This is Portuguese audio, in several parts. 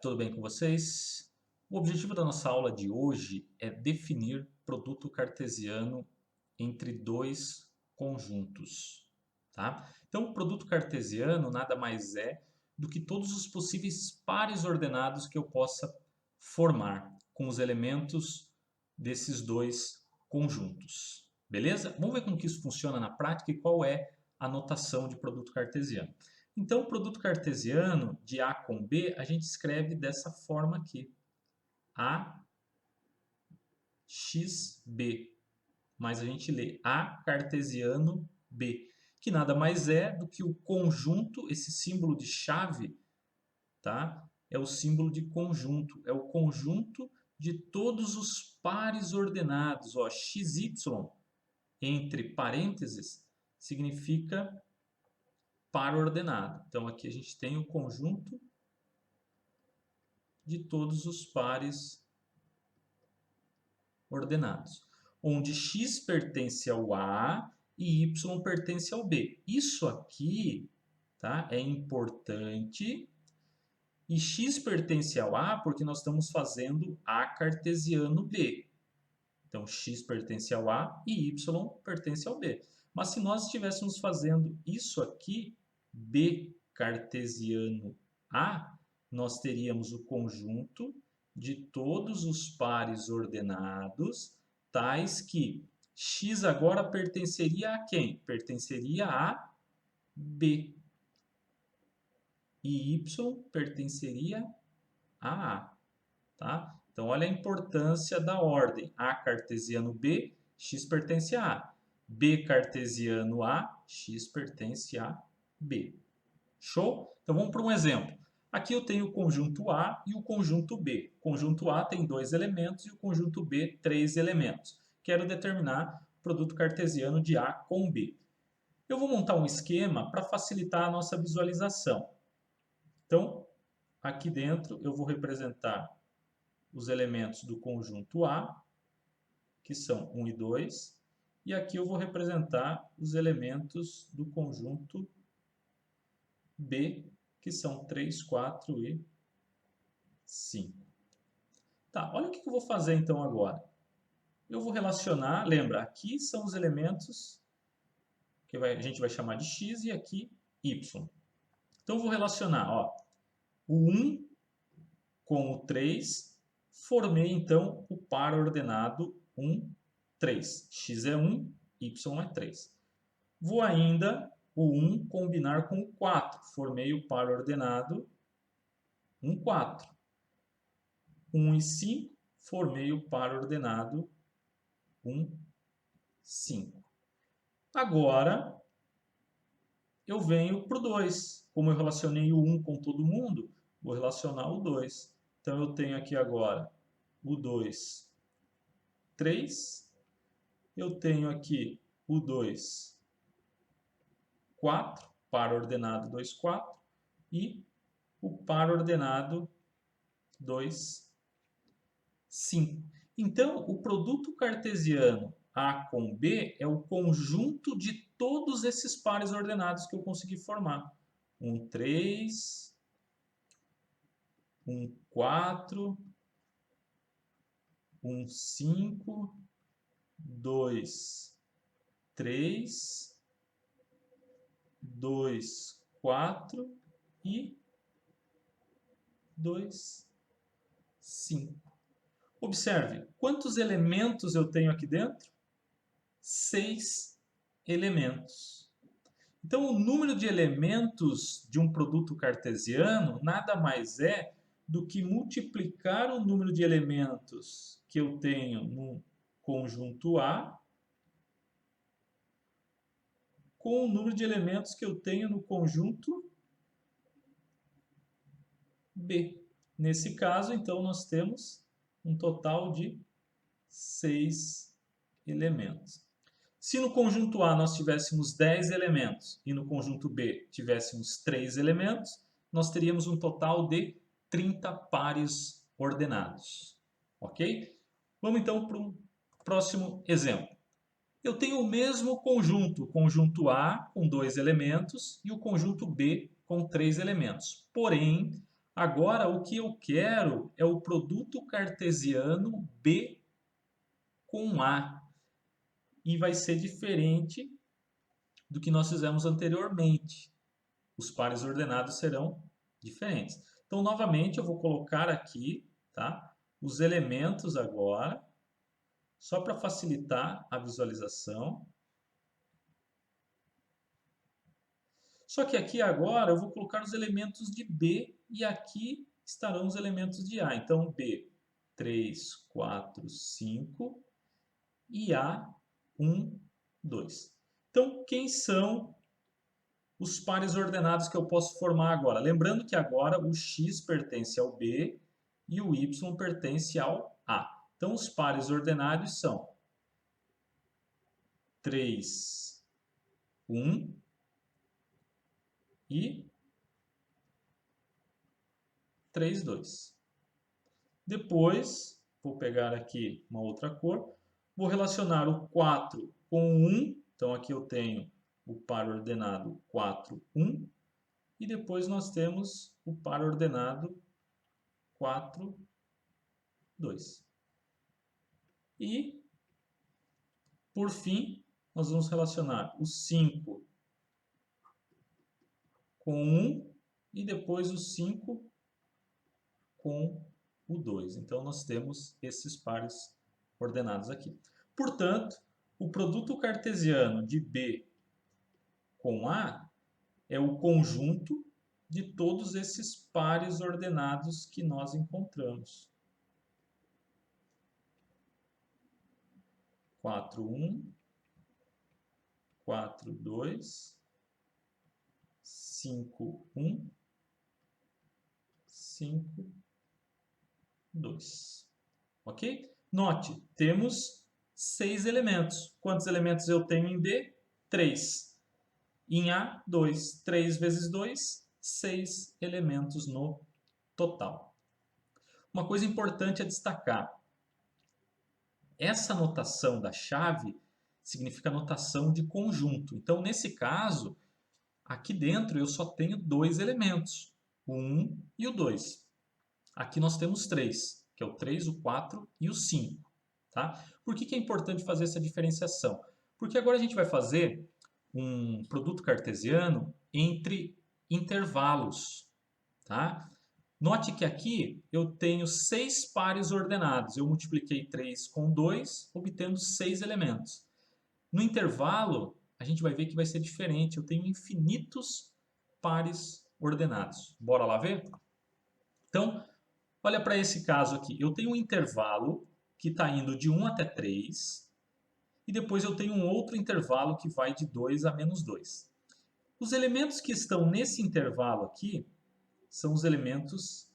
tudo bem com vocês? O objetivo da nossa aula de hoje é definir produto cartesiano entre dois conjuntos, tá? Então, o produto cartesiano nada mais é do que todos os possíveis pares ordenados que eu possa formar com os elementos desses dois conjuntos, beleza? Vamos ver como que isso funciona na prática e qual é a notação de produto cartesiano. Então, o produto cartesiano de A com B, a gente escreve dessa forma aqui. AXB. Mas a gente lê A cartesiano B, que nada mais é do que o conjunto, esse símbolo de chave, tá? É o símbolo de conjunto, é o conjunto de todos os pares ordenados. Ó, XY, entre parênteses, significa par ordenado. Então, aqui a gente tem o conjunto de todos os pares ordenados, onde x pertence ao A e y pertence ao B. Isso aqui, tá, é importante. E x pertence ao A porque nós estamos fazendo A cartesiano B. Então, x pertence ao A e y pertence ao B. Mas se nós estivéssemos fazendo isso aqui, B cartesiano A, nós teríamos o conjunto de todos os pares ordenados, tais que x agora pertenceria a quem? Pertenceria a B. E y pertenceria a A. Tá? Então, olha a importância da ordem. A cartesiano B, x pertence a A. B cartesiano A, x pertence a B. Show? Então, vamos para um exemplo. Aqui eu tenho o conjunto A e o conjunto B. O conjunto A tem 2 elementos e o conjunto B 3 elementos. Quero determinar o produto cartesiano de A com B. Eu vou montar um esquema para facilitar a nossa visualização. Então, aqui dentro eu vou representar os elementos do conjunto A, que são 1 e 2, e aqui eu vou representar os elementos do conjunto B, que são 3, 4 e 5. Tá, olha o que eu vou fazer então agora. Eu vou relacionar, lembra, aqui são os elementos que a gente vai chamar de x e aqui y. Então eu vou relacionar, ó, o 1 com o 3, formei então o par ordenado 1, 3. X é 1, y é 3. Vou ainda o 1 combinar com o 4. Formei o par ordenado 1, 4. 1 e 5, formei o par ordenado 1, 5. Agora, eu venho para o 2. Como eu relacionei o 1 com todo mundo, vou relacionar o 2. Então, eu tenho aqui agora o 2, 3. Eu tenho aqui o 2, 4, par ordenado 2, 4. E o par ordenado 2, 5. Então, o produto cartesiano A com B é o conjunto de todos esses pares ordenados que eu consegui formar. 1, 3, 1, 4, 1, 5, 2, 3, 2, 4 e 2, 5. Observe, quantos elementos eu tenho aqui dentro? 6 elementos. Então, o número de elementos de um produto cartesiano nada mais é do que multiplicar o número de elementos que eu tenho no conjunto A com o número de elementos que eu tenho no conjunto B. Nesse caso, então, nós temos um total de 6 elementos. Se no conjunto A nós tivéssemos 10 elementos e no conjunto B tivéssemos 3 elementos, nós teríamos um total de 30 pares ordenados. Ok? Vamos então para um próximo exemplo. Eu tenho o mesmo conjunto, o conjunto A com 2 elementos e o conjunto B com 3 elementos. Porém, Agora, o que eu quero é o produto cartesiano B com A. E vai ser diferente do que nós fizemos anteriormente. Os pares ordenados serão diferentes. Então, novamente, eu vou colocar aqui, tá, os elementos agora, só para facilitar a visualização. Só que aqui agora eu vou colocar os elementos de B e aqui estarão os elementos de A. Então, B, 3, 4, 5 e A, 1, 2. Então, quem são os pares ordenados que eu posso formar agora? Lembrando que agora o X pertence ao B e o Y pertence ao A. Então, os pares ordenados são 3, 1 e 3, 2. Depois, vou pegar aqui uma outra cor, vou relacionar o 4 com o 1. Então, aqui eu tenho o par ordenado 4, 1. E depois nós temos o par ordenado 4, 2. E, por fim, nós vamos relacionar o 5 com 1 e depois o 5 com o 2. Então, nós temos esses pares ordenados aqui. Portanto, o produto cartesiano de B com A é o conjunto de todos esses pares ordenados que nós encontramos. 4, 1, 4, 2, 5, 1, 5, 2. Ok? Note, temos 6 elementos. Quantos elementos eu tenho em B? 3. Em A, 2. 3 vezes 2, 6 elementos no total. Uma coisa importante a destacar. Essa notação da chave significa notação de conjunto. Então, nesse caso, aqui dentro eu só tenho 2 elementos, o 1 e o 2. Aqui nós temos 3, que é o 3, o 4 e o 5. Tá? Por que é importante fazer essa diferenciação? Porque agora a gente vai fazer um produto cartesiano entre intervalos. Tá? Note que aqui eu tenho 6 pares ordenados. Eu multipliquei 3 com 2, obtendo 6 elementos. No intervalo, a gente vai ver que vai ser diferente. Eu tenho infinitos pares ordenados. Bora lá ver? Então, olha para esse caso aqui. Eu tenho um intervalo que está indo de 1 até 3. E depois eu tenho um outro intervalo que vai de 2 a menos 2. Os elementos que estão nesse intervalo aqui são os elementos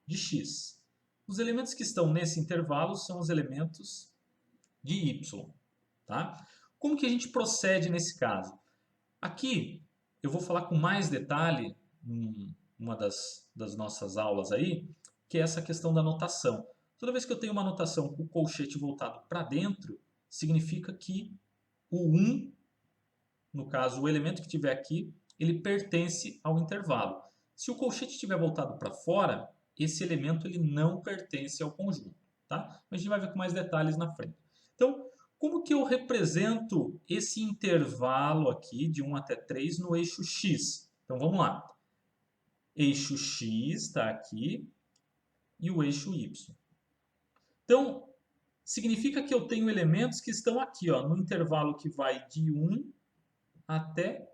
de x. Os elementos que estão nesse intervalo são os elementos de y. Tá? Como que a gente procede nesse caso? Aqui eu vou falar com mais detalhe em uma das nossas aulas aí, que é essa questão da notação. Toda vez que eu tenho uma notação com o colchete voltado para dentro, significa que o 1, no caso o elemento que estiver aqui, ele pertence ao intervalo. Se o colchete estiver voltado para fora, esse elemento ele não pertence ao conjunto. Tá? Mas a gente vai ver com mais detalhes na frente. Então, como que eu represento esse intervalo aqui de 1 até 3 no eixo x? Então, vamos lá. Eixo x está aqui e o eixo y. Então, significa que eu tenho elementos que estão aqui, ó, no intervalo que vai de 1 até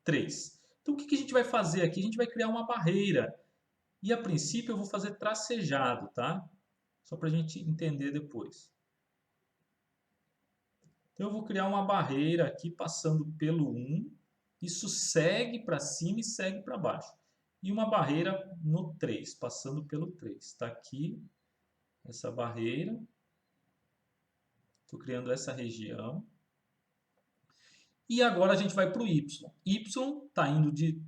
3. Então, o que a gente vai fazer aqui? A gente vai criar uma barreira. E, a princípio, eu vou fazer tracejado, tá? Só para a gente entender depois. Então, eu vou criar uma barreira aqui passando pelo 1. Isso segue para cima e segue para baixo. E uma barreira no 3, passando pelo 3. Está aqui essa barreira. Estou criando essa região. E agora a gente vai para o y. Y está indo de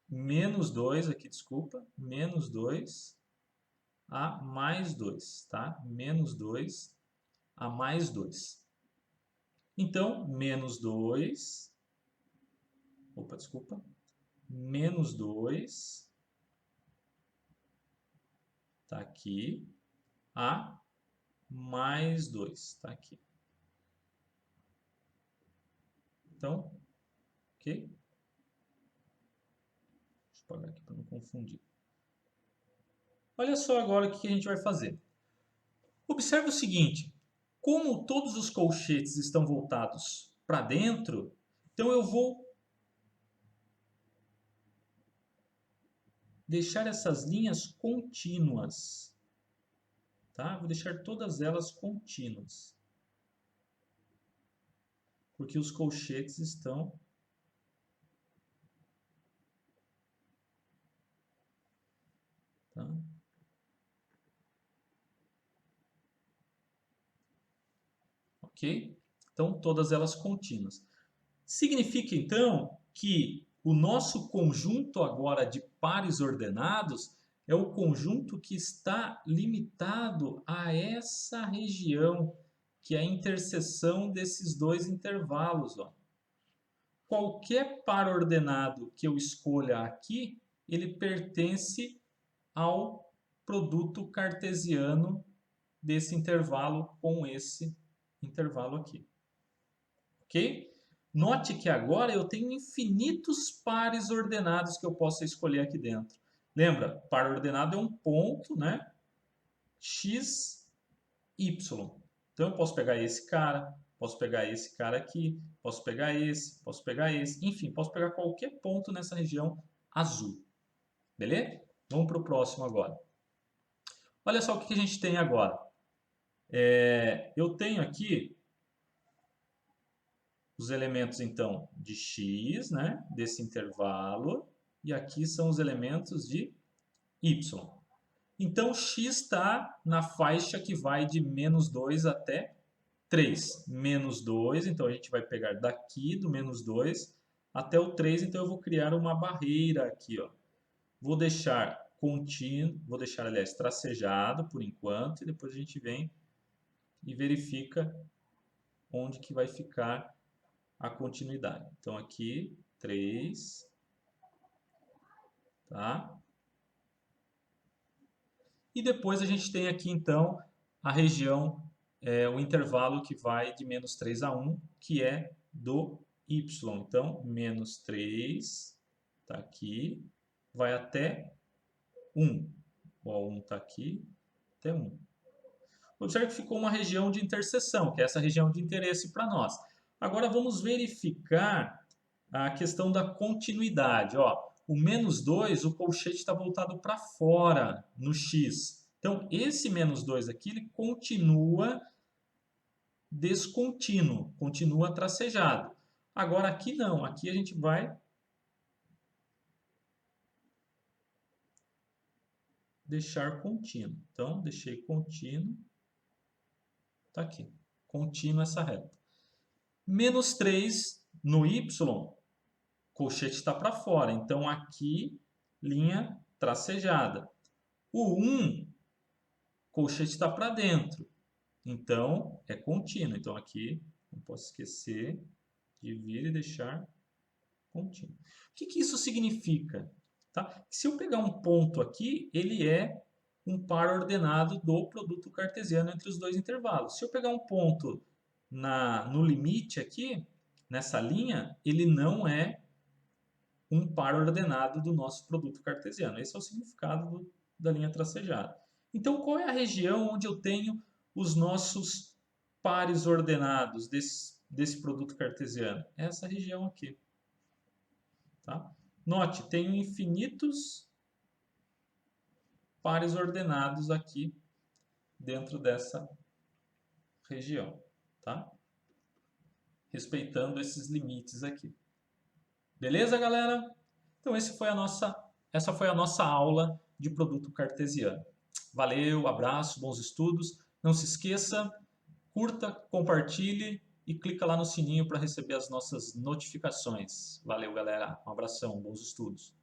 menos 2, aqui, desculpa, menos 2 a mais 2, tá? Menos 2 a mais 2. Então, menos 2, opa, desculpa, menos 2 está aqui, A mais 2 está aqui. Então, ok? Deixa eu apagar aqui para não confundir. Olha só agora o que a gente vai fazer. Observe o seguinte, como todos os colchetes estão voltados para dentro, então eu vou deixar essas linhas contínuas. Tá? Vou deixar todas elas contínuas. Porque os colchetes estão tá? Ok? Então, todas elas contínuas. Significa, então, que o nosso conjunto agora de pares ordenados é o conjunto que está limitado a essa região, que é a interseção desses dois intervalos. Ó. Qualquer par ordenado que eu escolha aqui, ele pertence ao produto cartesiano desse intervalo com esse intervalo aqui. Ok? Note que agora eu tenho infinitos pares ordenados que eu posso escolher aqui dentro. Lembra, par ordenado é um ponto, né? X, Y. Então eu posso pegar esse cara, posso pegar esse cara aqui, posso pegar esse, enfim, posso pegar qualquer ponto nessa região azul. Beleza? Vamos para o próximo agora. Olha só o que a gente tem agora. Eu tenho aqui os elementos, então, de x, né, desse intervalo, e aqui são os elementos de y. Então, x está na faixa que vai de menos 2 até 3. Menos 2, então a gente vai pegar daqui do menos 2 até o 3, então eu vou criar uma barreira aqui. Ó. Vou deixar contínuo, vou deixar, aliás, tracejado por enquanto, e depois a gente vem e verifica onde que vai ficar a continuidade. Então, aqui, 3, tá? E depois a gente tem aqui, então, a região, o intervalo que vai de menos 3 a 1, que é do y. Então, menos 3, tá aqui, vai até 1. O 1 está aqui, até 1. Observe que ficou uma região de interseção, que é essa região de interesse para nós. Agora, vamos verificar a questão da continuidade. Ó, o menos 2, o colchete está voltado para fora, no x. Então, esse menos 2 aqui, ele continua descontínuo, continua tracejado. Agora, aqui não, aqui a gente vai deixar contínuo. Então, deixei contínuo, está aqui, contínuo essa reta. Menos 3 no y, colchete está para fora, então aqui, linha tracejada. O 1, colchete está para dentro, então é contínuo. Então aqui, não posso esquecer de vir e deixar contínuo. O que que isso significa? Tá? Se eu pegar um ponto aqui, ele é um par ordenado do produto cartesiano entre os dois intervalos. Se eu pegar um ponto no limite aqui, nessa linha, ele não é um par ordenado do nosso produto cartesiano. Esse é o significado da linha tracejada. Então, qual é a região onde eu tenho os nossos pares ordenados desse produto cartesiano? Essa região aqui. Tá? Note, tenho infinitos pares ordenados aqui dentro dessa região. Tá? Respeitando esses limites aqui. Beleza, galera? Então, essa foi a nossa aula de produto cartesiano. Valeu, abraço, bons estudos. Não se esqueça, curta, compartilhe e clica lá no sininho para receber as nossas notificações. Valeu, galera. Um abração, bons estudos.